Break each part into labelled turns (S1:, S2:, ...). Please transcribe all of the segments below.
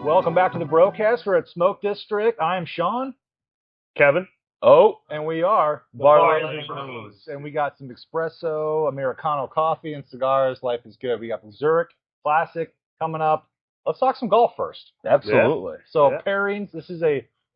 S1: Welcome back to the broadcast. We're at Smoke District. I am Sean.
S2: Kevin.
S1: And we are the
S2: Parlay
S1: Bros. And we got some espresso, Americano coffee, and cigars. Life is good. We got the Zurich Classic coming up. Let's talk some golf first.
S2: Absolutely.
S1: So pairings,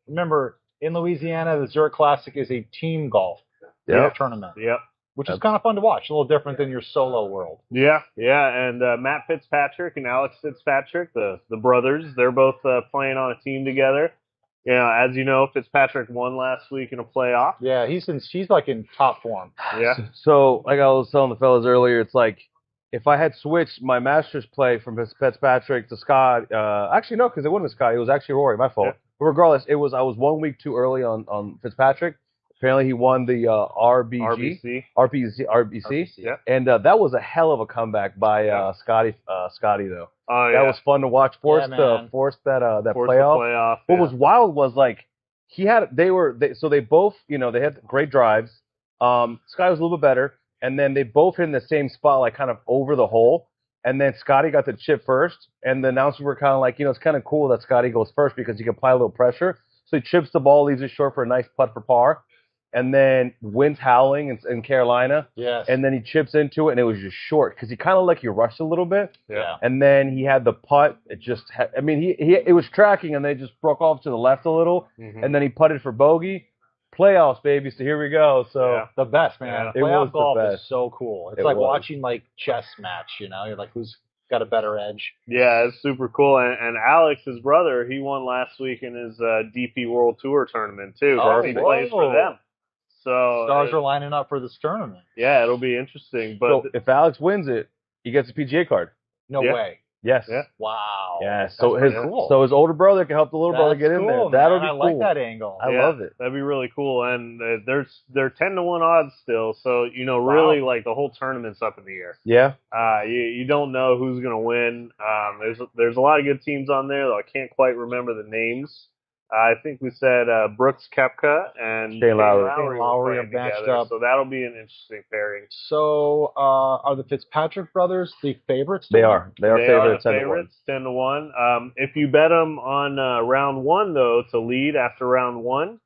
S1: remember, in Louisiana, the Zurich Classic is a team golf tournament.
S2: Yep.
S1: Which is kind of fun to watch. A little different than your solo world.
S2: Yeah. And Matt Fitzpatrick and Alex Fitzpatrick, the brothers, they're both playing on a team together. As you know, Fitzpatrick won last week in a playoff.
S1: Yeah, he's like in top form.
S2: Yeah.
S3: So, like I was telling the fellas earlier, it's like if I had switched my Masters play from Fitzpatrick to Scott, actually no, because it wasn't Scott, it was actually Rory, my fault.
S2: Yeah.
S3: But regardless, I was 1 week too early on Fitzpatrick. Apparently, he won the RBC.
S2: Yeah.
S3: And that was a hell of a comeback by Scotty though.
S2: Oh,
S3: that was fun to watch. Forced that playoff. What was wild was like they both they had great drives. Scotty was a little bit better, and then they both hit in the same spot, like kind of over the hole. And then Scotty got the chip first, and the announcers were kind of like, it's kind of cool that Scotty goes first because he can apply a little pressure. So he chips the ball, leaves it short for a nice putt for par. And then wind's howling in Carolina.
S1: Yes.
S3: And then he chips into it, and it was just short because he kind of he rushed a little bit.
S2: Yeah.
S3: And then he had the putt. It just it was tracking, and they just broke off to the left a little. Mm-hmm. And then he putted for bogey. Playoffs, baby. So here we go. So
S1: the best, man.
S3: Yeah.
S1: Playoff golf is so cool. It's like
S3: was.
S1: watching chess match. You're like, who's got a better edge?
S2: Yeah, it's super cool. And Alex, his brother, he won last week in his DP World Tour tournament too. He plays for them. So
S1: stars are lining up for this tournament.
S2: Yeah, it'll be interesting. But
S3: if Alex wins it, he gets a PGA card.
S1: No way.
S3: Yes.
S2: Yeah.
S1: Wow.
S3: Yeah. So his older brother can help the little brother get in there. That'll be cool.
S1: I like that angle.
S3: I love it.
S2: That'd be really cool. And they're 10-1 odds still. So really the whole tournament's up in the air.
S3: Yeah.
S2: You don't know who's gonna win. There's a lot of good teams on there, though I can't quite remember the names. I think we said Brooks Koepka and
S3: Shane Lowry
S2: are matched up. So that'll be an interesting pairing.
S1: So are the Fitzpatrick brothers the favorites?
S3: They are. They are favorites.
S2: 10-1. If you bet them on round one though to lead after round one,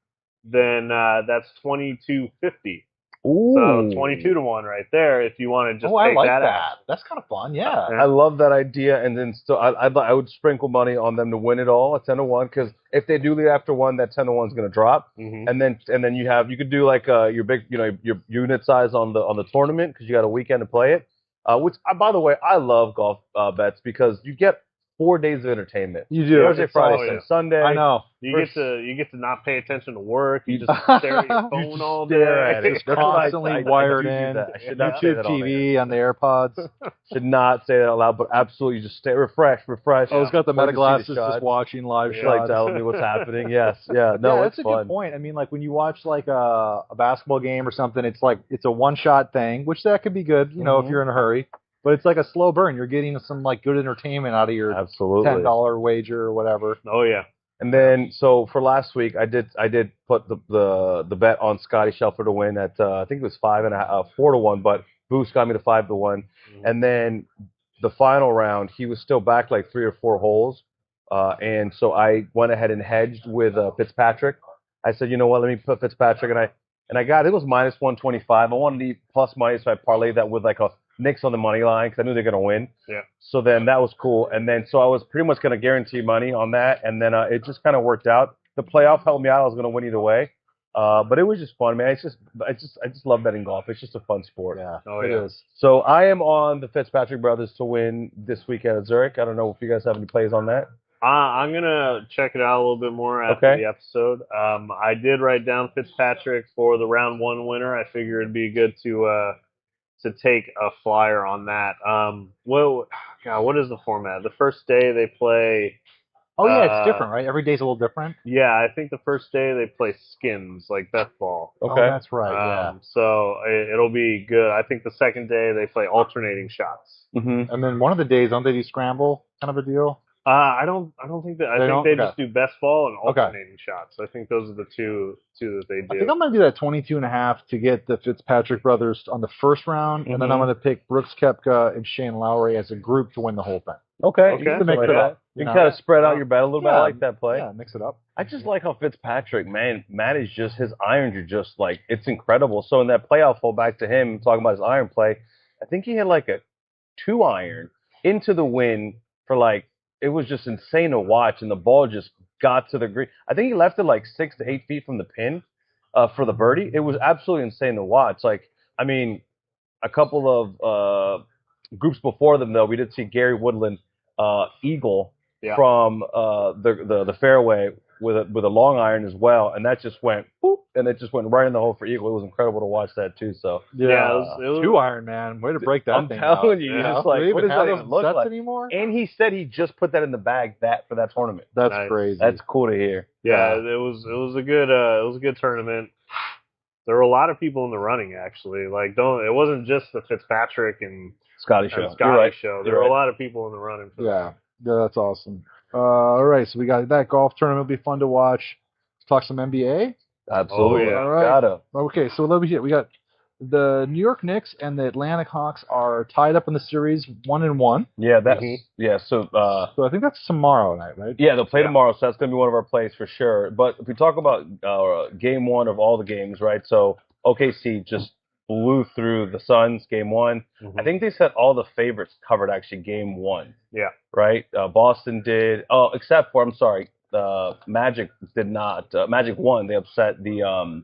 S2: then that's 22.50.
S3: Ooh.
S2: So 22-1 right there. If you want to just take
S1: like
S2: that
S1: that.
S2: out.
S1: That's kind of fun. Yeah.
S3: I love that idea. And then I would sprinkle money on them to win it all at 10-1 because if they do lead after one, that 10-1 is going to drop.
S2: Mm-hmm.
S3: And then you could do your big your unit size on the tournament because you got a weekend to play it. Which by the way, I love golf bets because you get 4 days of entertainment.
S1: You do.
S3: Thursday, Friday, Sunday.
S1: I know.
S2: You get to not pay attention to work. You just stare at your phone all day.
S1: It's constantly wired in.
S3: I should not say
S1: YouTube
S3: that
S1: TV on the AirPods.
S3: Should not say that out loud, but absolutely just stay refresh.
S1: Oh, it's got the meta glasses just watching live shots.
S3: Like telling me what's happening. Yes. Yeah. No,
S1: that's a good point. I mean, when you watch a basketball game or something, it's a one-shot thing, which that could be good, if you're in a hurry. But it's like a slow burn. You're getting some good entertainment out of your $10 wager or whatever.
S2: Oh yeah.
S3: And then so for last week, I did put the bet on Scotty Scheffler to win at I think it was 4-1, but Boost got me to 5-1. Mm-hmm. And then the final round, he was still back 3 or 4 holes, and so I went ahead and hedged with Fitzpatrick. I said, you know what, let me put Fitzpatrick, and I got it was minus 125. I wanted to eat plus money, so I parlayed that with a Knicks on the money line because I knew they were going to win.
S2: Yeah.
S3: So then that was cool. And then so I was pretty much going to guarantee money on that. And then it just kind of worked out. The playoff helped me out. I was going to win either way. But it was just fun, man. I just love betting golf. It's just a fun sport.
S1: Yeah.
S2: It
S1: is.
S3: So I am on the Fitzpatrick brothers to win this weekend at Zurich. I don't know if you guys have any plays on that.
S2: I'm going to check it out a little bit more after the episode. I did write down Fitzpatrick for the round one winner. I figured it'd be good to take a flyer on that. What is the format? The first day they play.
S1: Oh yeah, it's different, right? Every day's a little different.
S2: Yeah, I think the first day they play skins, like best ball.
S3: Okay,
S1: that's right. Yeah.
S2: So it'll be good. I think the second day they play alternating shots.
S3: Mm-hmm.
S1: And then one of the days, don't they do scramble kind of a deal?
S2: I don't think that. I think they just do best ball and alternating shots. I think those are the two that they do.
S1: I think I'm going to do that 22.5 to get the Fitzpatrick brothers on the first round, and then I'm going to pick Brooks Koepka and Shane Lowry as a group to win the whole thing.
S3: Okay.
S2: Okay.
S3: You can mix it up. You can kind of spread out your bet a little bit. I like that play.
S1: Yeah, mix it up.
S3: I just like how Fitzpatrick, man, is just, his irons are just like, it's incredible. So in that playoff hole, back to him talking about his iron play, I think he had like a 2-iron into the wind for like, it was just insane to watch, and the ball just got to the green. I think he left it like 6 to 8 feet from the pin for the birdie. It was absolutely insane to watch. Like, I mean, a couple of groups before them, though, we did see Gary Woodland eagle from the fairway with a long iron as well, and that just went boop, and it just went right in the hole for eagle. It was incredible to watch that too. So
S2: it was
S1: 2-iron, man. Way to break that thing
S3: I'm telling
S1: out.
S3: you, just like, what does that even look like
S1: anymore?
S3: And he said he just put that in the bag for that tournament.
S1: That's crazy.
S3: That's cool to hear.
S2: Yeah, it was a good tournament. There were a lot of people in the running, actually. Like, it wasn't just the Fitzpatrick and
S3: Scotty show.
S2: There were a lot of people in the running for that.
S1: Yeah, that's awesome. All right, so we got that golf tournament. It'll be fun to watch. Let's talk some NBA.
S3: Absolutely.
S2: Oh, yeah.
S1: All right.
S3: Gotta.
S1: Okay, so we got the New York Knicks and the Atlanta Hawks are tied up in the series 1-1.
S3: Yeah, that's So
S1: So I think that's tomorrow night, right?
S3: Yeah, they'll play tomorrow, so that's going to be one of our plays for sure. But if we talk about game one of all the games, right? So OKC just blew through the Suns game one. I think they said all the favorites covered actually game one.
S2: Yeah.
S3: Right? Boston did. Oh, except for, I'm sorry, Magic did not. Magic won. They upset the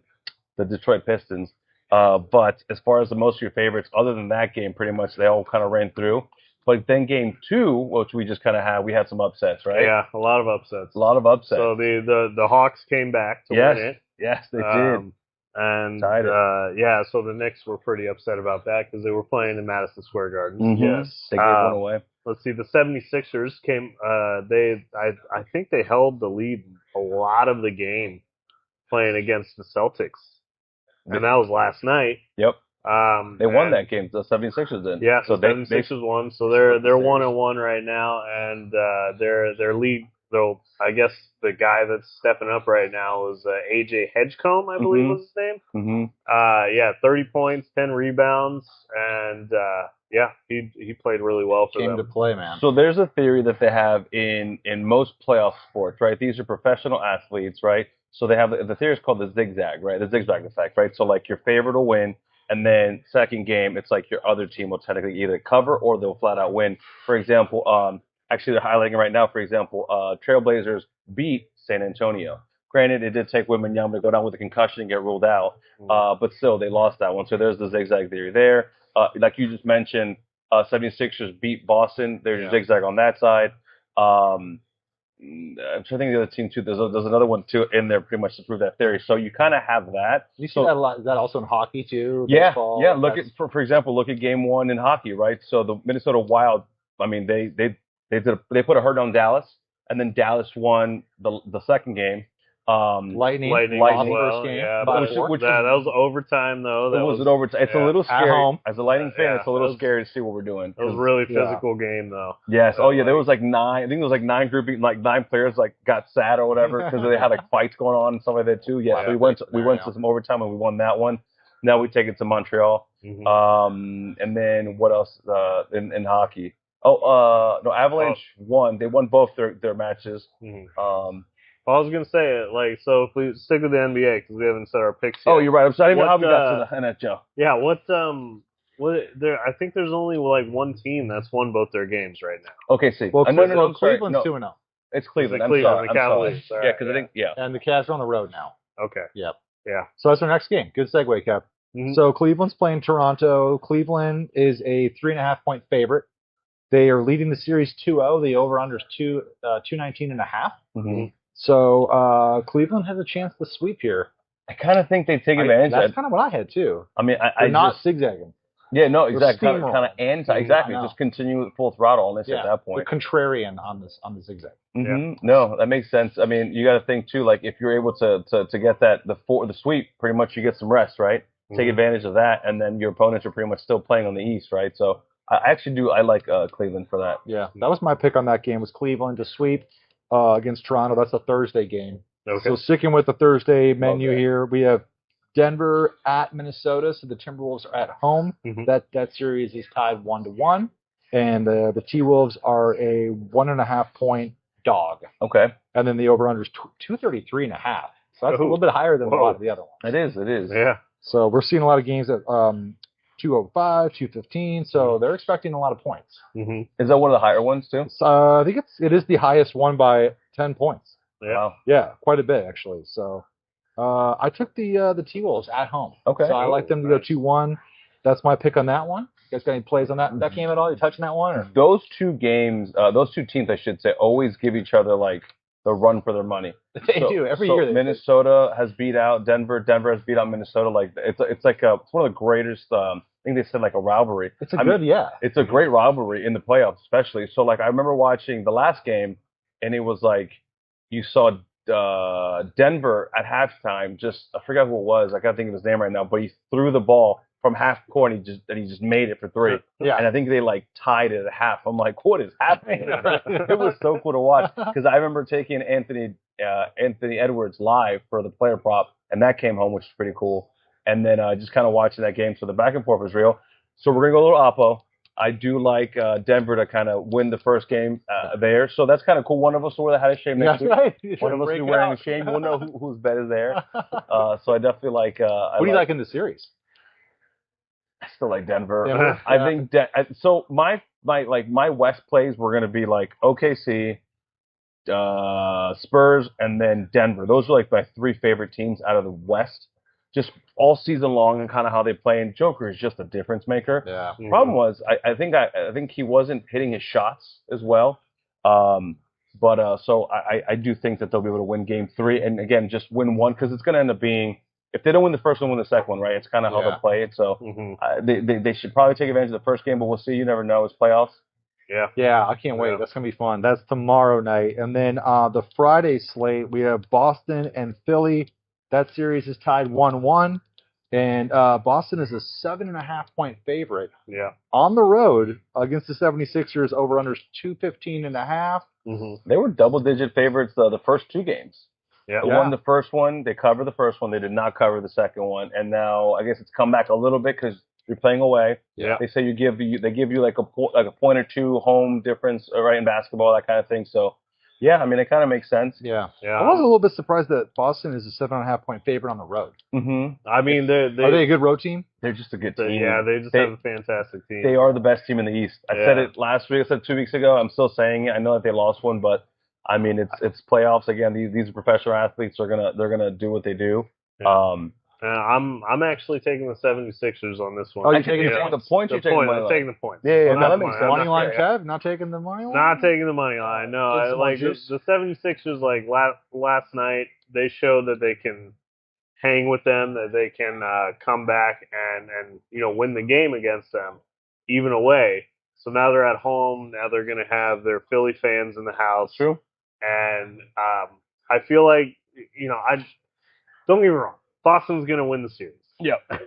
S3: Detroit Pistons. But as far as the most of your favorites, other than that game, pretty much they all kind of ran through. But then game two, which we just kind of had, we had some upsets, right?
S2: Yeah, a lot of upsets.
S3: So
S2: the Hawks came back to win it.
S3: Yes, they did.
S2: And so the Knicks were pretty upset about that because they were playing in Madison Square Garden.
S3: Yes, they gave one away.
S2: Let's see, the 76ers came. I think they held the lead a lot of the game playing against the Celtics, and that was last night.
S3: Yep. They won that game. The 76ers did.
S2: Yeah, so the 76ers won. So they're 1-1 right now, and their lead. Though I guess the guy that's stepping up right now is AJ Hedgecomb, I believe was his name. 30 points, 10 rebounds, and he played really well for them.
S1: Came to play, man.
S3: So there's a theory that they have in most playoff sports, right? These are professional athletes, right? So they have the theory is called the zigzag, right? The zigzag effect, right? So like your favorite will win, and then second game, it's like your other team will technically either cover or they'll flat out win. For example, actually, they're highlighting it right now. For example, Trailblazers beat San Antonio. Granted, it did take Wembanyama to go down with a concussion and get ruled out, but still, they lost that one. So there's the zigzag theory there. Like you just mentioned, 76ers beat Boston. There's a zigzag on that side. I'm trying to think of the other team, too. There's another one, too, in there pretty much to prove that theory. So you kind of have that.
S1: You see that a lot. Is that also in hockey, too?
S3: Yeah,
S1: Baseball?
S3: yeah. For example, look at game one in hockey, right? So the Minnesota Wild, I mean, they put a hurt on Dallas, and then Dallas won the second game.
S1: Lightning
S2: well,
S1: first game.
S2: Yeah, that was overtime though.
S3: That was overtime. It's a little scary.
S1: At home.
S3: As a Lightning fan, it's a little scary to see what we're doing.
S2: It was a really physical game though.
S3: Yes. There was like 9. I think there was like 9 grouping, like 9 players like got sad or whatever because they had like fights going on and stuff like that too. Yeah. So we went to some overtime and we won that one. Now we take it to Montreal. And then what else in hockey? Avalanche won. They won both their matches.
S2: I was gonna say it so if we stick with the NBA because we haven't set our picks yet.
S3: Oh, you're right. I'm sorry. How we got to the NHL?
S2: Yeah. What there? I think there's only like one team that's won both their games right now.
S3: Okay, see.
S1: Well, Cleveland's 2-0.
S3: It's Cleveland.
S2: The Cavaliers.
S3: Yeah, because I think
S1: and the Cavs are on the road now.
S2: Okay.
S1: Yep.
S2: Yeah.
S1: So that's our next game. Good segue, Kev. So Cleveland's playing Toronto. Cleveland is a 3.5-point favorite. They are leading the series 2-0. The over/under is 219.5. So Cleveland has a chance to sweep here.
S3: I kind of think they take advantage.
S1: That's kind of what I had too.
S3: I mean,
S1: They're not zigzagging.
S3: Yeah, no, exactly. Kind of anti. Exactly. Just continue with full throttle on this at that point.
S1: The contrarian on the zigzag.
S3: No, that makes sense. I mean, you got to think too. Like if you're able to get that the sweep, pretty much you get some rest, right? Take advantage of that, and then your opponents are pretty much still playing on the East, right? So I actually do. I like Cleveland for that.
S1: Yeah, that was my pick on that game. Was Cleveland to sweep against Toronto? That's a Thursday game.
S2: Okay.
S1: So sticking with the Thursday menu here, we have Denver at Minnesota. So the Timberwolves are at home. That series is tied 1-1. and the T-Wolves are a 1.5-point dog.
S3: Okay.
S1: And then the over-under is 233.5. So that's a little bit higher than a lot of the other ones.
S3: It is.
S2: Yeah.
S1: So we're seeing a lot of games at 205, 215. So they're expecting a lot of points.
S2: Mm-hmm.
S3: Is that one of the higher ones too?
S1: I think it is the highest one by 10 points.
S2: Yeah.
S3: Wow.
S1: Yeah, quite a bit actually. So I took the T-Wolves at home.
S3: Okay.
S1: So I like them to go 2-1. That's my pick on that one. You guys got any plays on that game at all? You touching that one? Or?
S3: Those two teams, I should say, always give each other like the run for their money.
S1: They do every year.
S3: Minnesota has beat out Denver. Denver has beat out Minnesota. Like it's one of the greatest. I think they said like a rivalry.
S1: It's It's
S3: a great rivalry in the playoffs, especially. So like I remember watching the last game, and it was like you saw Denver at halftime. I forgot who it was. I can't think of his name right now, but he threw the ball from half court, and he just made it for three.
S1: Yeah.
S3: And I think they like tied it at half. I'm like, what is happening? It was so cool to watch because I remember taking Anthony Edwards live for the player prop, and that came home, which is pretty cool. And then just kind of watching that game, so the back and forth was real. So we're gonna go a little oppo. I do like Denver to kind of win the first game there, so that's kind of cool. One of us will wear the hat of shame next week.
S1: Right.
S3: One of us will be wearing a shame. We'll know whose bet is there. So I definitely like.
S1: What do you like in the series?
S3: I still like Denver. I think so. My West plays were gonna be like OKC, Spurs, and then Denver. Those are like my three favorite teams out of the West. Just all season long and kind of how they play. And Joker is just a difference maker.
S1: Yeah.
S3: Mm-hmm. Problem was, I think he wasn't hitting his shots as well. So I do think that they'll be able to win Game 3 and again just win one because it's going to end up being. If they don't win the first one, win the second one, right? It's kind of how they play it. So they should probably take advantage of the first game, but we'll see. You never know. It's playoffs.
S1: Yeah. Yeah, I can't wait. That's going to be fun. That's tomorrow night. And then the Friday slate, we have Boston and Philly. That series is tied 1-1. And Boston is a 7.5-point favorite.
S2: Yeah.
S1: On the road against the 76ers, over-unders 215.5.
S2: Mm-hmm.
S3: They were double-digit favorites the first two games.
S2: Yeah.
S3: They won the first one. They covered the first one. They did not cover the second one. And now I guess it's come back a little bit because you're playing away.
S2: Yeah.
S3: They say they give you like a point or two home difference, right, in basketball, that kind of thing. So, yeah, I mean, it kind of makes sense.
S1: Yeah. I was a little bit surprised that Boston is a 7.5-point favorite on the road.
S3: Mm-hmm.
S2: I mean,
S1: are they a good road team?
S3: They're just a good team.
S2: Yeah, they have a fantastic team.
S3: They are the best team in the East. I said it last week. I said 2 weeks ago. I'm still saying it. I know that they lost one, but I mean, it's playoffs again. These professional athletes are gonna do what they do.
S2: Yeah. I'm actually taking the 76ers on this one.
S1: Oh, you're taking
S3: the points?
S2: I'm taking the points.
S3: Yeah, that makes sense.
S1: Money line, Kev? Not taking the money line?
S2: Not taking the money line. No, the 76ers. Like last night, they showed that they can hang with them, that they can come back and win the game against them, even away. So now they're at home. Now they're going to have their Philly fans in the house.
S3: True.
S2: And I feel like, don't get me wrong, Boston's going to win the series.
S3: Yep.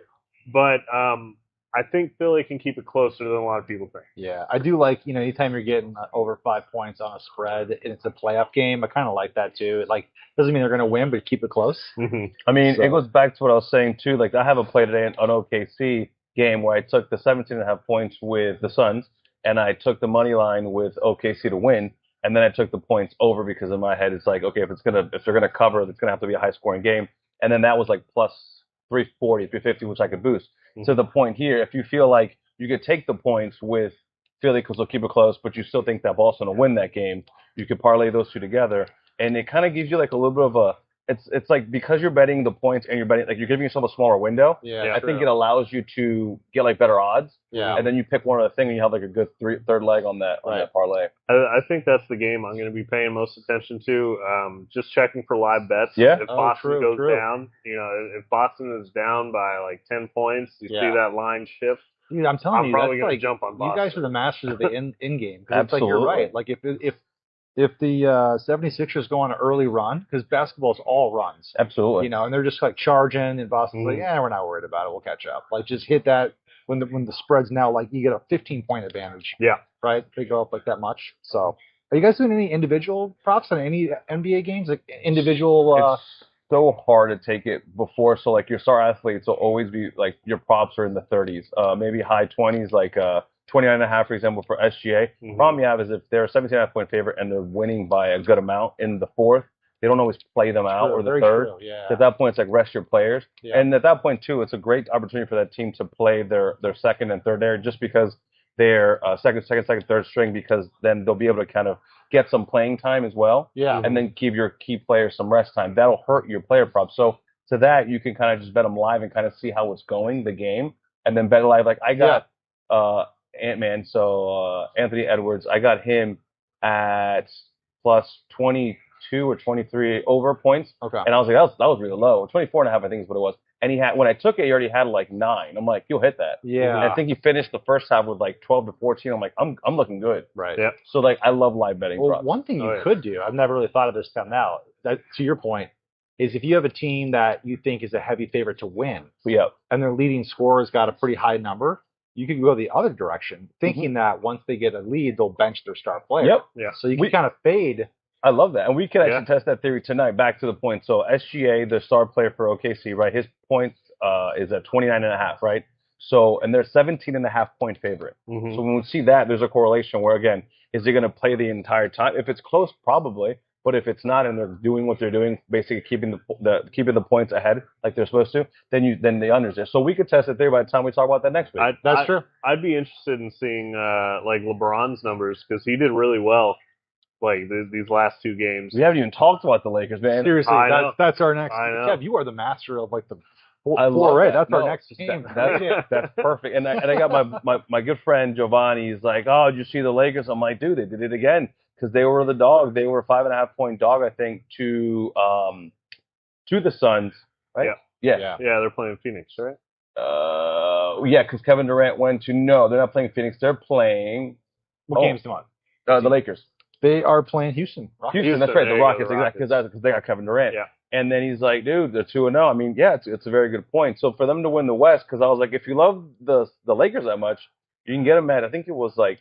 S2: But I think Philly can keep it closer than a lot of people think.
S1: Yeah, I do like, anytime you're getting over 5 points on a spread and it's a playoff game, I kind of like that too. It doesn't mean they're going to win, but keep it close.
S2: Mm-hmm.
S3: I mean, it goes back to what I was saying too. Like I have a play today on OKC game where I took the 17.5 points with the Suns and I took the money line with OKC to win. And then I took the points over because in my head it's like, okay, if they're gonna cover, it's gonna have to be a high scoring game. And then that was like plus 340, 350, which I could boost. Mm-hmm. To the point here, if you feel like you could take the points with Philly because they'll keep it close, but you still think that Boston will win that game, you could parlay those two together, and it kind of gives you like a little bit of a. It's like because you're betting the points and you're betting like you're giving yourself a smaller window.
S1: Yeah,
S3: I think it allows you to get like better odds.
S1: Yeah,
S3: and then you pick one other thing and you have like a good third leg on that parlay.
S2: I think that's the game I'm going to be paying most attention to. Just checking for live bets.
S3: Yeah.
S2: If Boston goes down, if Boston is down by like 10 points, you see that line shift.
S1: Dude, I'm telling you,
S2: probably going to jump on Boston.
S1: You guys are the masters of the in game.
S3: Absolutely.
S1: It's like you're right. Like if the 76ers go on an early run, because basketball is all runs.
S3: Absolutely.
S1: And they're just like charging, and Boston's like, we're not worried about it. We'll catch up. Like just hit that when the spread's now like you get a 15-point advantage.
S2: Yeah.
S1: Right? They go up like that much. So are you guys doing any individual props on any NBA games? Like individual
S3: It's so hard to take it before. So like your star athletes will always be like your props are in the 30s, maybe high 20s, like 29.5, for example, for SGA. Problem you have is if they're a 17.5 point favorite and they're winning by a good amount in the fourth, they don't always play them out or the third.
S1: True, yeah.
S3: So at that point, it's like rest your players.
S1: Yeah.
S3: And at that point, too, it's a great opportunity for that team to play their second and third there just because they're second, third string, because then they'll be able to kind of get some playing time as well.
S1: Yeah.
S3: And then give your key players some rest time. That'll hurt your player props. So to that, you can kind of just bet them live and kind of see how it's going, the game, and then bet live. Like I got Ant-Man, so Anthony Edwards, I got him at plus 22 or 23 over points.
S1: Okay.
S3: And I was like, that was really low. 24.5, I think is what it was. And he had, when I took it, he already had like 9. I'm like, you'll hit that.
S1: Yeah.
S3: And I think he finished the first half with like 12 to 14. I'm like, I'm looking good.
S1: Right.
S2: Yeah.
S3: So like, I love live betting.
S1: Well,
S3: props.
S1: one thing you could do, I've never really thought of this till now, that to your point, is if you have a team that you think is a heavy favorite to win, and their leading scorer's got a pretty high number, you can go the other direction, thinking that once they get a lead, they'll bench their star player.
S3: Yep.
S2: Yeah.
S1: So you can kind of fade.
S3: I love that. And we can actually test that theory tonight. Back to the point. So SGA, the star player for OKC, right? His points is at 29.5, right? So, and they're 17.5 point favorite. So when we see that, there's a correlation where, again, is he going to play the entire time? If it's close, probably. But if it's not, and they're doing what they're doing, basically keeping the points ahead like they're supposed to, then the unders there. So we could test it there by the time we talk about that next week.
S1: That's true.
S2: I'd be interested in seeing like LeBron's numbers, because he did really well like these last 2 games.
S3: We haven't even talked about the Lakers, man.
S1: Seriously, that's our next. Kev, you are the master of like the four, right? That's our next game.
S3: That's perfect. And I got my good friend Giovanni. He's like, oh, did you see the Lakers? I'm like, dude, they did it again. Because they were the dog. They were a 5.5 point dog, I think, to the Suns, right?
S2: Yeah, they're playing Phoenix, right?
S3: Yeah, because Kevin Durant went to they're not playing Phoenix. They're playing
S1: what game's tomorrow?
S3: The Lakers.
S1: They are playing Houston.
S3: Houston, that's right, the Rockets, exactly, because they got Kevin Durant.
S2: Yeah.
S3: And then he's like, dude, they're 2-0. I mean, yeah, it's a very good point. So for them to win the West, because I was like, if you love the Lakers that much, you can get them at, I think it was like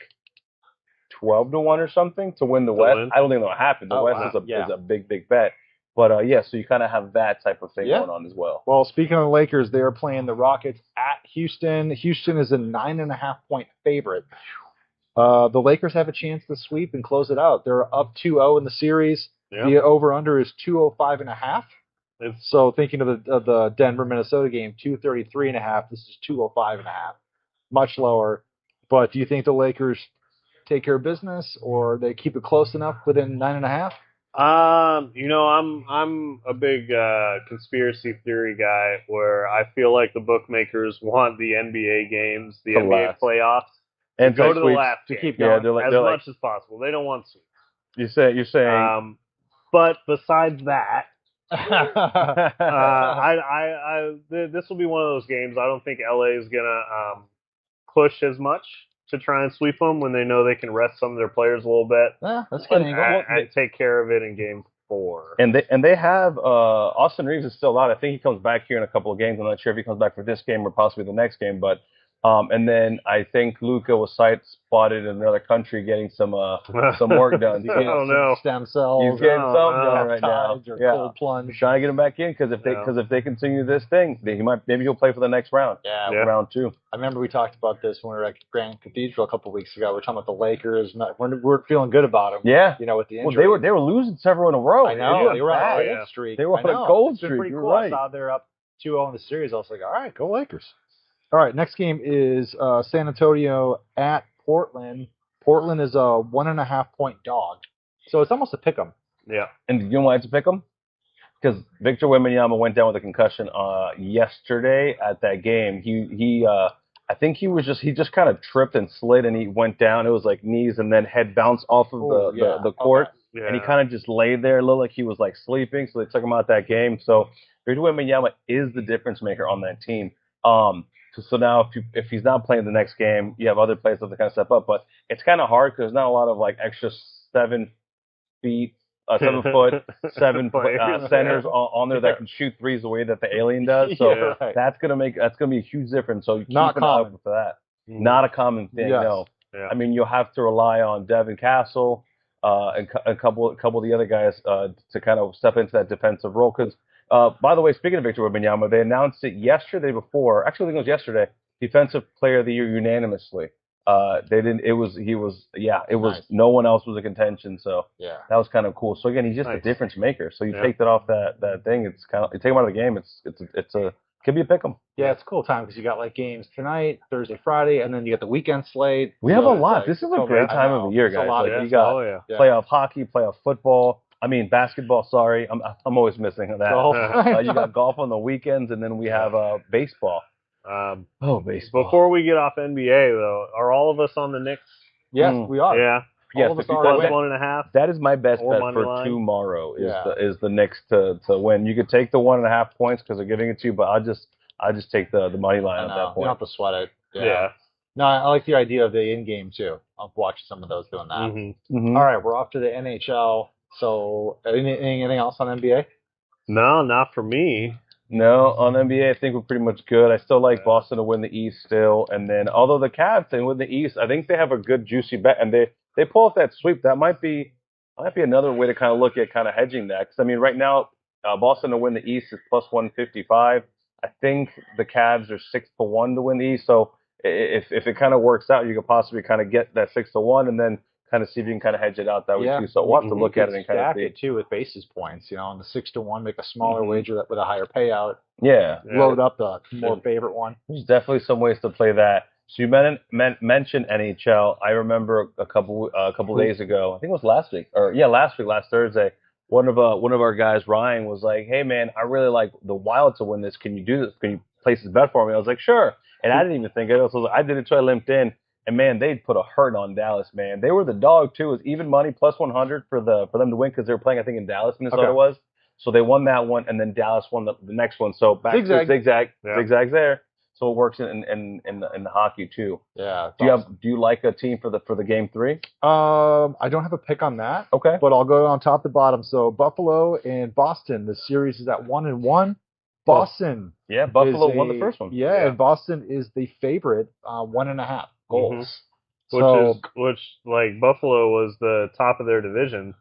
S3: 12-1 or something to win the West. I don't think that'll happen. The West is a big bet. But so you kind of have that type of thing going on as well.
S1: Well, speaking of the Lakers, they are playing the Rockets at Houston. Houston is a 9.5 point favorite. The Lakers have a chance to sweep and close it out. They're up 2-0 in the series. The over/under is 205.5. So thinking of the Denver-Minnesota game, 233.5. This is 205.5. Much lower. But do you think the Lakers take care of business, or they keep it close enough within 9.5?
S2: I'm a big conspiracy theory guy, where I feel like the bookmakers want the NBA games, the NBA playoffs, and go to the last game,
S1: to keep going
S2: as much as possible. They don't want sweeps.
S3: You're saying.
S2: But besides that, this will be one of those games. I don't think LA is gonna push as much to try and sweep them when they know they can rest some of their players a little bit.
S1: That's good.
S2: And take care of it in game 4.
S3: And they have Austin Reeves is still out. I think he comes back here in a couple of games. I'm not sure if he comes back for this game or possibly the next game, but and then I think Luka was spotted in another country getting some work done.
S1: Stem cells.
S3: He's getting something done right now.
S1: Cold plunge.
S3: He's trying to get him back in, because if they continue this thing, maybe he'll play for the next round. Round 2.
S1: I remember we talked about this when we were at Grand Cathedral a couple of weeks ago. We were talking about the Lakers. We're feeling good about them.
S3: Yeah.
S1: With the injury.
S3: Well, they were losing several in a row.
S1: I know. They were on a gold streak.
S3: They were on a gold streak.
S1: Pretty
S3: You're
S1: cool.
S3: right.
S1: I saw they're up 2-0 in the series. I was like, all right, go Lakers. All right, next game is San Antonio at Portland. Portland is a 1.5 point dog, so it's almost a pick 'em. Yeah.
S3: And you know why it's a pick 'em? Because Victor Wembanyama went down with a concussion yesterday at that game. I think he just kind of tripped and slid, and he went down. It was like knees and then head bounced off of the court, and he kind of just laid there. It looked like he was like sleeping, so they took him out that game. So Victor Wembanyama is the difference maker on that team. So now if he's not playing the next game, you have other players that kind of step up. But it's kind of hard because there's not a lot of like extra 7 foot centers on there that can shoot threes the way that the alien does. So that's gonna be a huge difference. So keep an eye out for that. Not a common thing. No. Yeah. I mean, you'll have to rely on Devin Castle and a couple of the other guys to kind of step into that defensive role. Because by the way, speaking of Victor Wembanyama, they announced it yesterday before. Actually, I think it was yesterday. Defensive Player of the Year unanimously They didn't. It was he was yeah. It was
S1: Nice.
S3: no one else was a contention. So
S1: Yeah.
S3: that was kind of cool. So again, he's just a difference maker. So you take that off that thing. It's kind of you take him out of the game. It's a could be a pick 'em.
S1: Yeah, it's a cool time because you got like games tonight, Thursday, Friday, and then you got the weekend slate.
S3: We have a lot. This is a great time of the year, guys.
S1: Like,
S3: you got playoff hockey, playoff football. I mean basketball. Sorry, I'm always missing that. You got golf on the weekends, and then we have baseball. Baseball.
S2: Before we get off NBA though, are all of us on the Knicks?
S1: Yes, we are.
S2: Yeah.
S1: All of us are.
S2: Plus 1.5.
S3: That is my best bet for tomorrow. Is the Knicks to win. You could take the 1.5 points because they're giving it to you, but I'll just take the money line at that point.
S1: You don't have to sweat it.
S2: Yeah.
S1: No, I like the idea of the in-game too. I'll watch some of those doing that.
S2: Mm-hmm.
S1: All right, we're off to the NHL. So, anything else on NBA?
S2: No, not for me.
S3: No, on NBA, I think we're pretty much good. I still like Boston to win the East still. And then, although the Cavs can win the East, I think they have a good juicy bet. And they pull off that sweep. That might be another way to kind of look at kind of hedging that. Because, I mean, right now, Boston to win the East is plus 155. I think the Cavs are 6-1 to win the East. So if it kind of works out, you could possibly kind of get that 6-1 and then kind of see if you can kind of hedge it out that way too. So we'll have to look at it and kind of see
S1: it too with basis points. You know, on the 6-1, make a smaller wager with a higher payout.
S3: Yeah.
S1: Load up the more favorite one.
S3: There's definitely some ways to play that. So you mentioned NHL. I remember a couple days ago. I think it was last week, last Thursday. One of our guys, Ryan, was like, "Hey man, I really like the Wild to win this. Can you do this? Can you place this bet for me?" I was like, "Sure." And I didn't even think of it. So I did it. So I limped in. And man, they put a hurt on Dallas. Man, they were the dog too. It was even money plus 100 for them to win because they were playing, I think, in Dallas, Minnesota was. So they won that one, and then Dallas won the next one. So back to zigzag, zigzags there. So it works in the hockey too.
S1: Yeah.
S3: Do you like a team for the game 3?
S1: I don't have a pick on that.
S3: Okay.
S1: But I'll go on top to bottom. So Buffalo and Boston. The series is at 1-1. Boston.
S3: Yeah, Buffalo won the first one.
S1: Yeah, and Boston is the favorite, 1.5 goals.
S2: Which like Buffalo was the top of their division,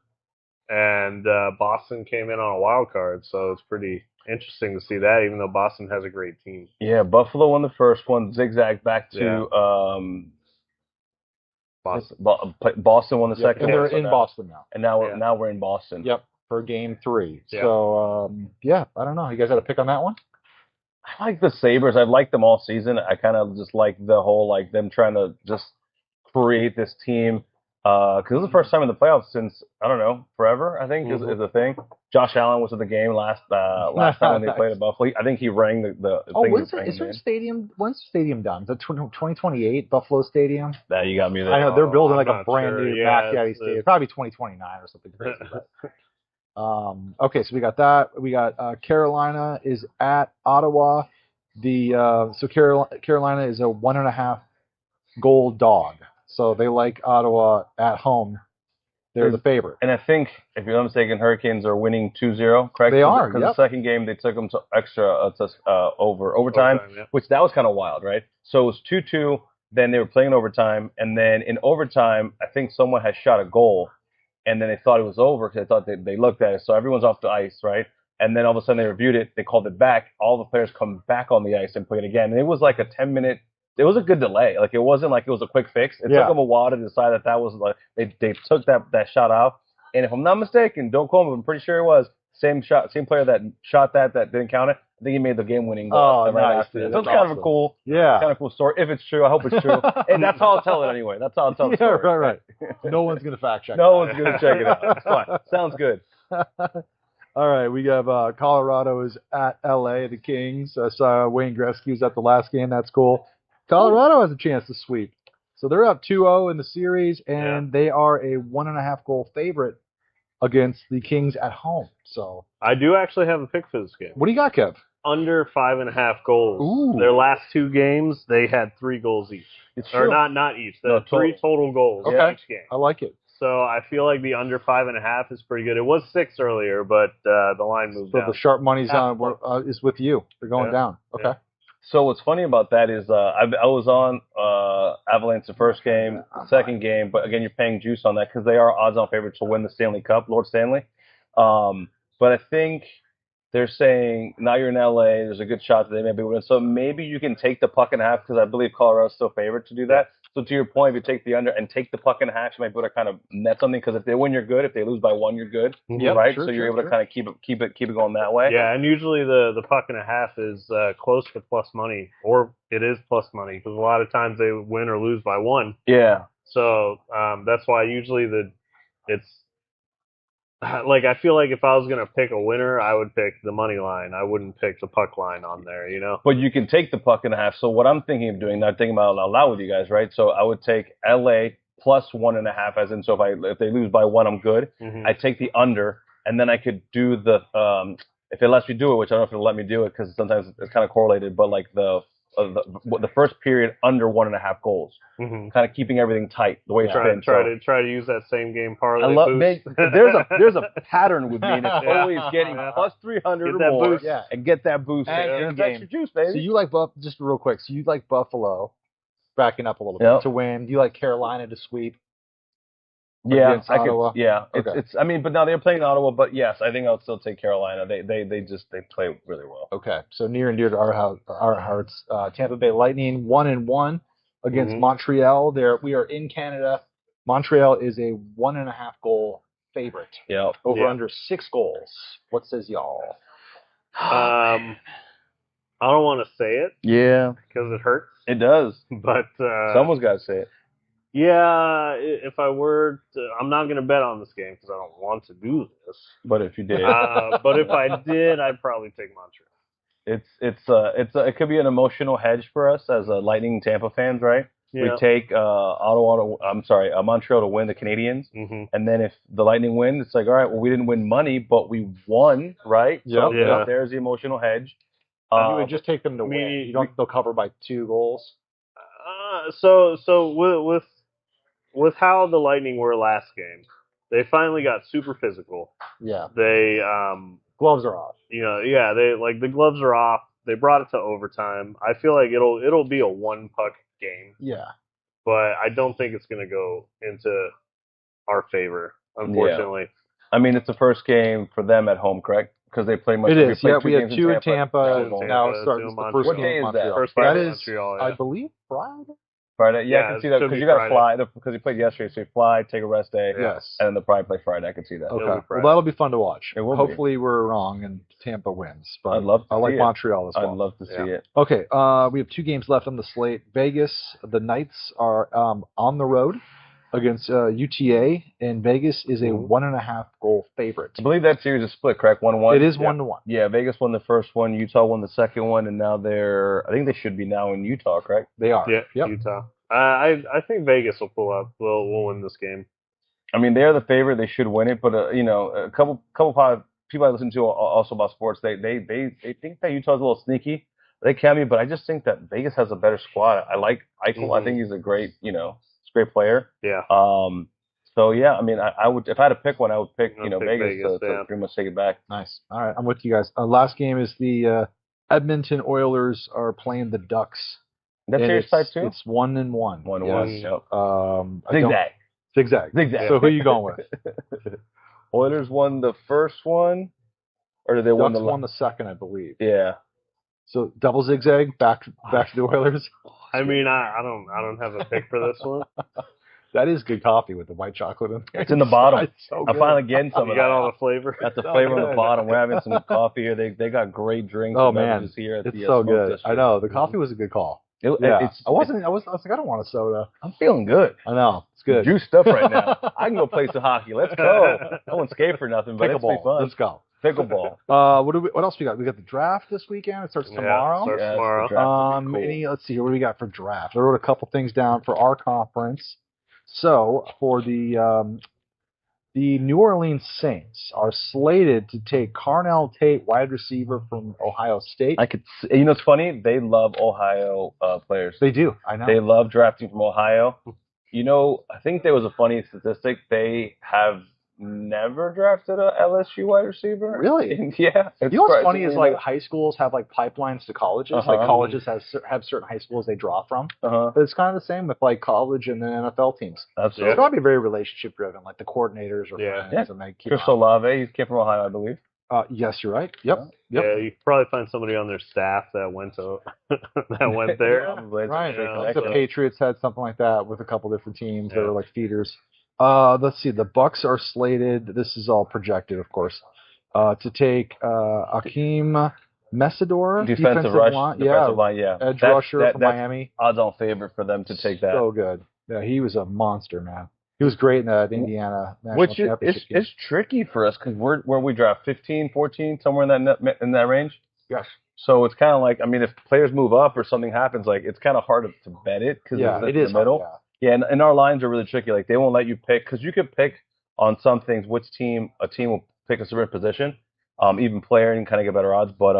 S2: and Boston came in on a wild card, so it's pretty interesting to see that. Even though Boston has a great team.
S3: Yeah, Buffalo won the first one, zigzag back to
S2: Boston.
S3: Boston won the second
S1: and
S3: one.
S1: they're in Boston now.
S3: And now we're in Boston.
S1: Yep, for game 3.
S2: Yeah.
S1: So I don't know. You guys had a pick on that one?
S3: I like the Sabres. I've liked them all season. I kind of just like the whole, like, them trying to just create this team. Because it was the first time in the playoffs since, I don't know, forever, I think, is a thing. Josh Allen was at the game last time when they played at Buffalo. I think he rang the thing.
S1: Is there a stadium? When's the stadium done? Is it 2028 Buffalo Stadium?
S3: That you got me there.
S1: I know they're building like a brand new
S2: backyard
S1: stadium. Probably 2029 or something crazy. Okay, so we got that. We got Carolina is at Ottawa. So Carolina is a 1.5 goal dog. So they like Ottawa at home. They're the favorite.
S3: And I think, if you're not mistaken, Hurricanes are winning 2-0, correct?
S1: They are,
S3: because the second game they took them to overtime, which that was kind of wild, right? So it was 2-2. Then they were playing overtime, and then in overtime, I think someone had shot a goal. And then they thought it was over because they thought they looked at it. So everyone's off the ice, right? And then all of a sudden they reviewed it. They called it back. All the players come back on the ice and play it again. And it was like a 10-minute. It was a good delay. Like, it wasn't like it was a quick fix. It took them a while to decide that was like they took that shot off. And if I'm not mistaken, don't quote me, I'm pretty sure it was same player that shot that didn't count it. I think he made the game-winning goal.
S1: Oh, nice.
S3: So it's kind of a cool, story. If it's true, I hope it's true. And that's how I'll tell it anyway. That's how I'll tell the story.
S1: Yeah, right. No one's gonna fact check.
S3: No one's gonna check it out. It's fine. Sounds good.
S1: All right, we have Colorado is at LA, the Kings. I saw Wayne Gretzky was at the last game. That's cool. Colorado has a chance to sweep. So they're up 2-0 in the series, and they are a 1.5 goal favorite against the Kings at home. So
S2: I do actually have a pick for this game.
S1: What do you got, Kev?
S2: Under 5.5 goals.
S1: Ooh.
S2: Their last 2 games, they had 3 goals each. Or not each. They had 3 total goals each game.
S1: I like it.
S2: So I feel like the under 5.5 is pretty good. It was 6 earlier, but the line moved down.
S1: So the sharp money's is with you. They're going down. Okay.
S2: Yeah.
S3: So what's funny about that is I was on Avalanche the first game, second game, but again, you're paying juice on that because they are odds-on favorites to win the Stanley Cup, Lord Stanley. But I think they're saying now you're in LA. There's a good shot that they may be winning. So maybe you can take the puck and a half because I believe Colorado's still favored to do that. So to your point, if you take the under and take the puck and a half, you might be able to kind of net something because if they win, you're good. If they lose by 1, you're good. Right? So you're able to kind of keep it going that way.
S2: Yeah, and usually the puck and a half is close to plus money, or it is plus money because a lot of times they win or lose by 1.
S3: Yeah.
S2: So that's why usually it's like I feel like if I was gonna pick a winner, I would pick the money line. I wouldn't pick the puck line on there, you know.
S3: But you can take the puck and a half. So what I'm thinking of doing, not thinking about it out loud with you guys, right? So I would take LA plus 1.5, as in, so if they lose by 1, I'm good. I take the under, and then I could do the if it lets me do it, which I don't know if it'll let me do it because sometimes it's kind of correlated, but like the first period under 1.5 goals, kind of keeping everything tight the way it's been.
S2: Try to use that same game parlay.
S3: I love there's a pattern with me, and it's always getting plus 300 or more, and get that boost in game. Extra juice, baby.
S1: So you like just real quick. So you like Buffalo, backing up a little bit to win. Do you like Carolina to sweep?
S3: Yeah,
S1: Ottawa?
S3: It's. I mean, but now they're playing Ottawa. But yes, I think I'll still take Carolina. They play really well.
S1: Okay, so near and dear to our hearts, Tampa Bay Lightning 1-1 against Montreal. We are in Canada. Montreal is a 1.5 goal favorite.
S3: Yeah,
S1: over under 6 goals. What says y'all?
S2: I don't want to say it.
S3: Yeah,
S2: because it hurts.
S3: It does.
S2: But
S3: someone's got to say it.
S2: Yeah, if I were to, I'm not going to bet on this game because I don't want to do this.
S3: But if you did.
S2: But if I did, I'd probably take Montreal.
S3: It could be an emotional hedge for us as Lightning Tampa fans, right? Yeah. We take Montreal to win the Canadiens, and then if the Lightning win, it's like, all right, well, we didn't win money, but we won, right? So there's the emotional hedge.
S1: You would just take them to win. You don't think they'll cover by 2 goals?
S2: So with how the Lightning were last game, they finally got super physical.
S1: Yeah.
S2: They
S1: gloves are off.
S2: They the gloves are off. They brought it to overtime. I feel like it'll be a 1 puck game.
S1: Yeah.
S3: But
S2: I don't think it's going to go into our favor, unfortunately.
S3: Yeah. I mean, it's the first game for them at home, correct? Because they play much.
S1: It is. Yeah, we had 2 in Tampa. Now it's starting the first
S3: what
S1: game
S3: day
S1: in
S3: is that?
S1: Montreal.
S2: That
S1: is,
S2: Montreal,
S1: I believe, Friday.
S3: Friday, I can see that because you got to fly because you played yesterday, so you fly, take a rest day, and then they'll probably play Friday. I can see that.
S1: Okay, well that'll be fun to watch.
S3: It will
S1: Hopefully we're wrong and Tampa wins, but I like Montreal as well.
S3: I'd love to see it.
S1: Okay, we have 2 games left on the slate. Vegas, the Knights are on the road against UTA, and Vegas is a 1.5 goal favorite.
S3: I believe that series is split, correct? 1-1.
S1: It is 1-1.
S3: Yeah, Vegas won the first one, Utah won the second one, and now I think they should be now in Utah, correct?
S1: They are.
S2: Yeah, yep. Utah. I think Vegas will pull up. We'll win this game.
S3: I mean, they're the favorite. They should win it, but a couple people I listen to also about sports, they think that Utah's a little sneaky. They can be, but I just think that Vegas has a better squad. I like Eichel. I think he's a great player.
S2: Yeah.
S3: So yeah, I mean, I would if I had to pick one, I would pick Vegas to pretty much take it back.
S1: Nice. All right, I'm with you guys. Last game is the Edmonton Oilers are playing the Ducks.
S3: That series tied too.
S1: It's 1-1.
S3: 1-1.
S1: Yep. Zigzag. So who are you going with?
S3: Oilers won the first one, or did they won
S1: the second, I believe.
S3: Yeah.
S1: So double zigzag back to the Oilers.
S2: I mean, I don't have a pick for this one.
S1: That is good coffee with the white chocolate in there.
S3: It's in the bottom.
S1: So
S3: I'm finally getting some of that.
S2: You got all the flavor?
S3: Got the flavor on the bottom. We're having some coffee here. They got great drinks.
S1: Oh, man.
S3: Here at
S1: it's
S3: the,
S1: so good. District. I know. The coffee was a good call. I was like, I don't want a soda.
S3: I'm feeling good.
S1: I know. It's good.
S3: Juiced up right now. I can go play some hockey. Let's go. No one's skate for nothing, but it's be fun.
S1: Let's go.
S3: Pickleball.
S1: What else we got? We got the draft this weekend. It starts tomorrow.
S2: Tomorrow.
S1: Let's see. What do we got for draft? I wrote a couple things down for our conference. So for the New Orleans Saints are slated to take Carnell Tate, wide receiver from Ohio State.
S3: It's funny. They love Ohio players.
S1: They do. I know.
S3: They love drafting from Ohio. I think there was a funny statistic. They have never drafted a LSU wide receiver.
S1: Really?
S3: Yeah.
S1: What's funny is high schools have pipelines to colleges. Like colleges have certain high schools they draw from. But it's kind of the same with college and then NFL teams.
S3: Absolutely.
S1: It's got to be very relationship driven. Like the coordinators or friends.
S3: And Chris Olave, he came from Ohio, I believe.
S1: Yes, you're right. Yep.
S2: Yeah, you could probably find somebody on their staff that went to that went there.
S1: Right.
S2: Yeah,
S1: The Patriots had something like that with a couple different teams that were like feeders. Let's see. The Bucks are slated. This is all projected, of course, to take Akeem Messidor,
S3: defensive line, yeah,
S1: edge rusher from Miami.
S3: Odds-on favorite for them to take that.
S1: So good. Yeah, he was a monster, man. He was great in that Indiana national championship game.
S3: It's tricky for us because where we draft 15, 14, somewhere in that range.
S1: Yes.
S3: So it's kind of like, I mean, if players move up or something happens, like it's kind of hard to bet it because
S1: it is
S3: in the middle.
S1: Hard,
S3: yeah, and our lines are really tricky. Like they won't let you pick because you could pick on some things which a team will pick a certain position, even player and kind of get better odds, but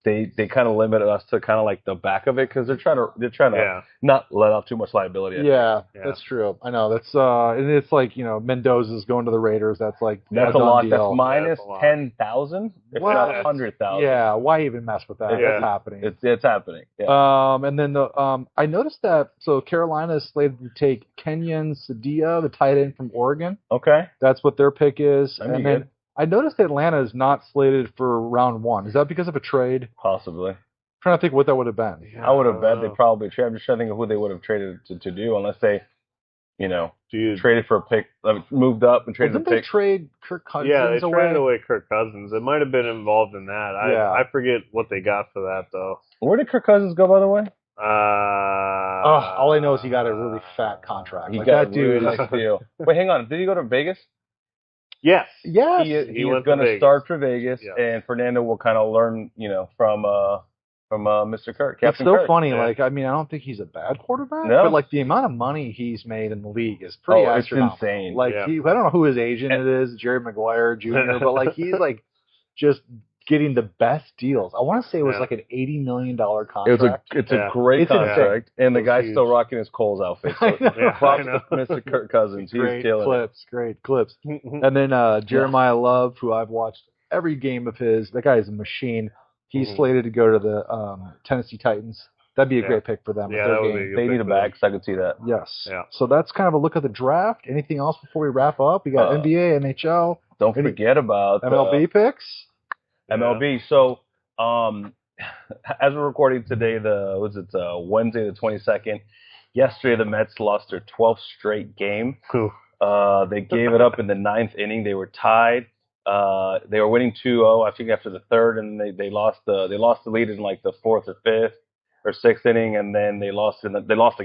S3: they kind of limited us to kind of like the back of it because they're trying to not let off too much liability.
S1: Yeah, that's true. I know that's and it's like Mendoza's going to the Raiders. That's like
S3: that's a lot. That's minus 10,000, if not 100,000.
S1: Yeah, why even mess with that? That's happening.
S3: It's happening. Yeah.
S1: And then I noticed that Carolina is slated to take Kenyon Sadia, the tight end from Oregon.
S3: Okay,
S1: that's what their pick is.
S3: That'd
S1: and then
S3: good.
S1: I noticed Atlanta is not slated for round 1. Is that because of a trade?
S3: Possibly.
S1: I'm trying to think what that would have been.
S3: I would have bet they probably traded. I'm just trying to think of who they would have traded to do, unless they, traded for a pick, moved up and traded a pick.
S1: Didn't they trade Kirk Cousins
S2: away? Yeah, they traded away
S1: Kirk
S2: Kirk Cousins. It might have been involved in that. I forget what they got for that, though.
S3: Where did Kirk Cousins go, by the way?
S1: All I know is he got a really fat contract.
S3: He got that dude. Nice deal. Wait, hang on. Did he go to Vegas?
S2: Yes.
S3: He is going to start for Vegas, and Fernando will kind of learn, from Mr. Kirk.
S1: Captain Kirk. It's so funny. Yeah. Like, I mean, I don't think he's a bad quarterback, but like the amount of money he's made in the league is pretty astronomical.
S3: It's insane.
S1: Like, I don't know who his agent is, Jerry Maguire Jr., but like he's like just getting the best deals. I want to say it was like an $80 million contract.
S3: It's a great contract, and the guy's still rocking his Coles outfit. So props to Mr. Kirk Cousins. He's killing it.
S1: Great clips. And then Jeremiah Love, who I've watched every game of his. That guy is a machine. He's slated to go to the Tennessee Titans. That'd be a great pick for them.
S2: Yeah,
S3: they need a back, so I can see that.
S1: Yes. Yeah. So that's kind of a look at the draft. Anything else before we wrap up? We got NBA, NHL.
S3: Don't forget about
S1: MLB picks.
S3: MLB. So, as we're recording today, Wednesday the 22nd. Yesterday, the Mets lost their 12th straight game. They gave it up in the 9th inning. They were tied. They were winning 2-0, I think, after the 3rd, and they lost the lead in like the 4th or 5th or 6th inning, and then they lost the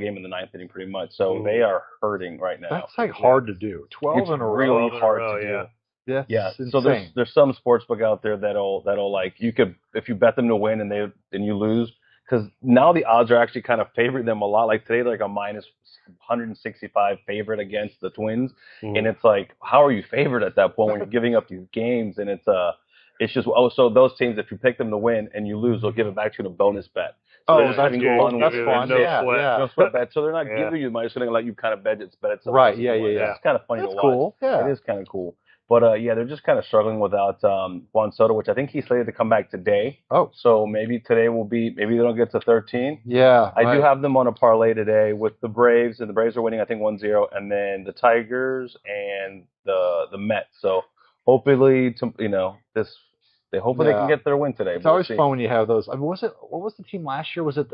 S3: game in the 9th inning pretty much. So they are hurting right now.
S1: That's like hard to do. 12 in a row.
S3: Really hard to do.
S1: Yeah.
S3: So there's some sportsbook out there that'll like if you bet them to win and you lose, because now the odds are actually kind of favoring them a lot. Like today, they're like a minus 165 favorite against the Twins, and it's like, how are you favored at that point when you're giving up these games? And it's just so those teams, if you pick them to win and you lose, they'll give it back to you in a bonus bet. So
S1: that's cool. That's fun.
S2: No
S3: sweat bet. So they're not giving you money; just going to let you kind of bet it.
S1: Right? Yeah.
S3: It's kind of funny to watch.
S1: Cool. Yeah,
S3: it is kind of cool. But they're just kind of struggling without Juan Soto, which I think he's slated to come back today.
S1: Oh,
S3: so maybe today maybe they don't get to 13.
S1: Yeah,
S3: I do have them on a parlay today with the Braves, and the Braves are winning, I think 1-0, and then the Tigers and the Mets. So hopefully, they can get their win today.
S1: It's always fun when you have those. I mean, what was the team last year? Was it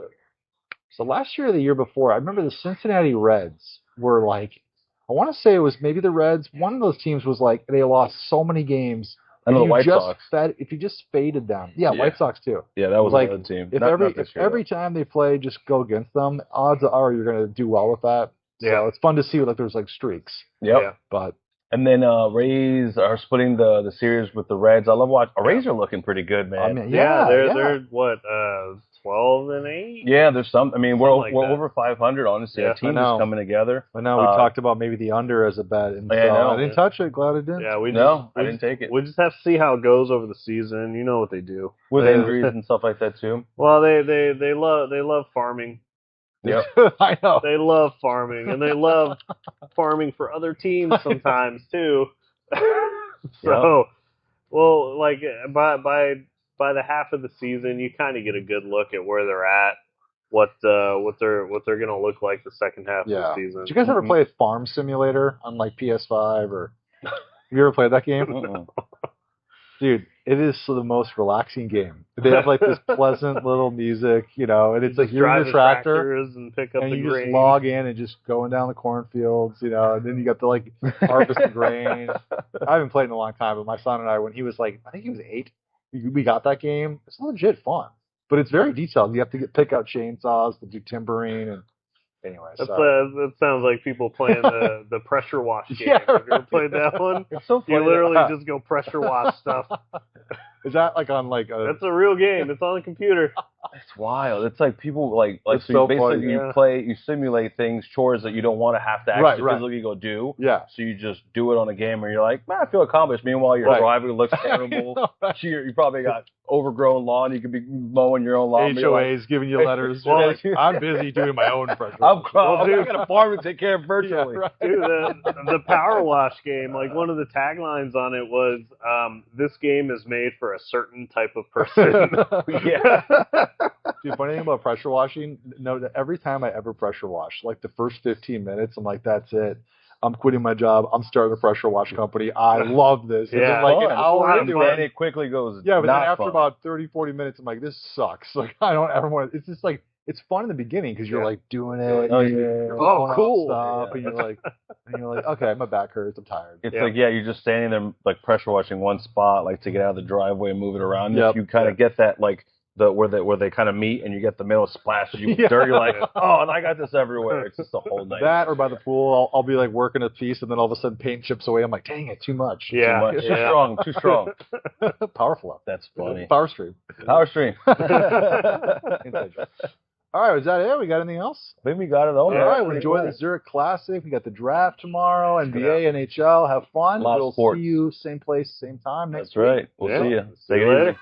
S1: last year or the year before? I remember the Cincinnati Reds were like. I want to say it was maybe the Reds. One of those teams was like they lost so many games.
S3: And the White Sox.
S1: If you just faded them, White Sox too.
S3: Yeah, that was
S1: like
S3: another team.
S1: If every time they play, just go against them. Odds are you're going to do well with that.
S2: Yeah,
S1: so it's fun to see like there's like streaks.
S3: Yep.
S2: Yeah.
S1: But
S3: and then Rays are splitting the series with the Reds. I love watching. Rays are looking pretty good, man.
S1: I mean,
S2: they're what 12-8.
S3: Yeah, there's some. I mean, we're
S2: that.
S3: over 500. Honestly, our team is coming together.
S1: I know we talked about maybe the under as a bet, and I didn't touch it. Glad I didn't.
S2: Yeah,
S3: I didn't take it.
S2: We just have to see how it goes over the season. You know what they do
S3: with injuries and stuff like that too.
S2: Well, they love farming.
S3: Yep.
S1: I know.
S2: They love farming, and they love farming for other teams sometimes too. So, well, like by the half of the season, you kind of get a good look at where they're at, what they're going to look like the second half of the season.
S1: Did you guys ever play Farm Simulator on like PS5 or? Have you ever played that game? Dude, it is the most relaxing game. They have like this pleasant little music, and it's like you're in your tractor
S2: and pick up
S1: and
S2: the
S1: you
S2: grain.
S1: just log in and just going down the cornfields, and then you got to like harvest the grain. I haven't played in a long time, but my son and I, when he was like, I think he was 8, we got that game. It's legit fun, but it's very detailed. You have to pick out chainsaws to do timbering and. Anyway,
S2: that sounds like people playing the pressure wash game.
S1: Yeah,
S2: Have you ever played that one?
S3: It's so funny.
S2: You literally just go pressure wash stuff.
S1: Is that like on like a...
S2: That's a real game. It's on the computer.
S3: It's wild. It's like people like
S1: it's
S3: so
S1: so
S3: basically
S1: funny,
S3: you simulate things, chores that you don't want to have to actually physically go do.
S1: Yeah.
S3: So you just do it on a game where you're like, man, I feel accomplished. Meanwhile, your driving looks terrible. You probably got overgrown lawn. You could be mowing your own lawn.
S1: HOAs like, giving you letters. Well, I'm busy doing my own pressure.
S3: I got a farm to take care of virtually.
S1: Yeah, right.
S2: Dude, the power wash game, like one of the taglines on it was, this game is made for a certain type of person.
S1: Yeah. Dude, funny thing about pressure washing, that every time I ever pressure wash, like the first 15 minutes, I'm like, that's it. I'm quitting my job. I'm starting a pressure wash company. I love this. And then like an hour into it,
S3: it quickly goes.
S1: Yeah, but then after about 30, 40 minutes, I'm like, this sucks. Like, I don't ever want to. It's just like, it's fun in the beginning because you're like doing it. You're
S2: cool.
S1: Stuff, and you're like, okay, my back hurts. I'm tired.
S3: It's like, you're just standing there like pressure washing one spot, like to get out of the driveway and move it around. If you kind of get that like. Where they kind of meet and you get the middle splashes you with dirt, you're like, oh, and I got this everywhere. It's just a whole night.
S1: That or by the pool, I'll be like working a piece and then all of a sudden paint chips away. I'm like, dang it, too much.
S2: Yeah,
S3: too much.
S2: Yeah.
S3: Too strong.
S1: Powerful.
S3: That's funny.
S1: Power stream.
S3: All
S1: right, is that it? We got anything else?
S3: I think we got it all.
S1: All right, we enjoy the Zurich Classic. We got the draft tomorrow. NBA, NHL. Have fun. We'll see you same place, same time next week.
S3: That's right. We'll see you.
S2: See you later.